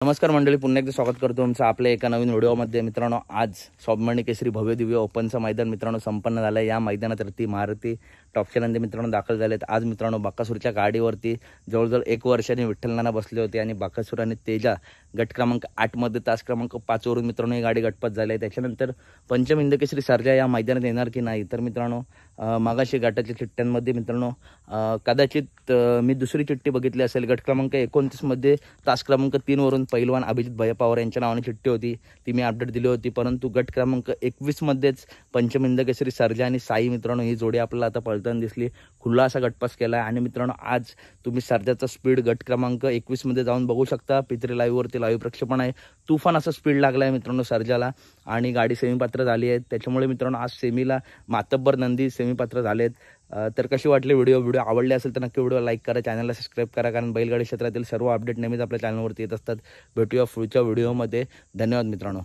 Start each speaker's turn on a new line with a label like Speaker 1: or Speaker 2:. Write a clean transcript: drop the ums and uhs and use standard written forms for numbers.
Speaker 1: नमस्कार मंडळी, पुन्हा एकदा स्वागत करतो तुमचं आपल्या एका नवीन व्हिडिओमध्ये। मित्रांनो, आज स्वाभिमानी केसरी भव्य दिव्य ओपनचं मैदान मित्रांनो संपन्न झालं। या मैदानावरती महारथी टॉपचे नंदी मित्रांनो दाखल झालेत। आज मित्रांनो बकासूरच्या गाडीवरती जवळजवळ 1 वर्षाने विठ्ठल नाना बसले होते आणि बकासूर आणि तेजा गट क्रमांक 8 मध्ये तास क्रमांक 5 वरून मित्रांनो ही गाडी गटपात झाली आहे। त्याच्यानंतर पंचम हिंद केसरी सर्जा या मैदानात येणार की नाही, तर मित्रांनो मागाशी गटाच्या चिठ्ठ्यांमध्ये मित्रांनो कदाचित मी दुसरी चिठ्ठी बघितली असेल। गट क्रमांक 29 मध्ये तास क्रमांक 3 वरून पैलवान अभिजित भैया पवार यांच्या नावाने चिठ्ठी होती, ती मी अपडेट दिली होती। परंतु गट क्रमांक 21 मध्येच पंचम हिंद केसरी सर्जा आणि साई मित्रांनो ही जोडी आपल्याला आता पळताना दिसली। खुला असा गटपास केला आणि मित्रांनो आज तुम्ही सर्जाचा स्पीड गट क्रमांक 21 मध्ये जाऊन बघू शकता। पित्री लाईव्ह वरती लाईव्ह प्रक्षेपण आहे। तुफान असा स्पीड लागला आहे मित्रांनो सर्जाला आणि गाडी सेमीपात्र झाली आहे। त्याच्यामुळे मित्रांनो आज सेमीला मातब्बर नंदी सेमीपात्र झालेत। तर कशी वाटली व्हिडिओ आवडले असेल तर नक्की व्हिडिओ लाईक करा, चॅनलला सबस्क्राईब करा, कारण बैलगाडी क्षेत्रातील सर्व अपडेट नेहमीच आपल्या चॅनलवरती येत असतात। भेटूया पुढच्या व्हिडिओमध्ये। धन्यवाद मित्रांनो।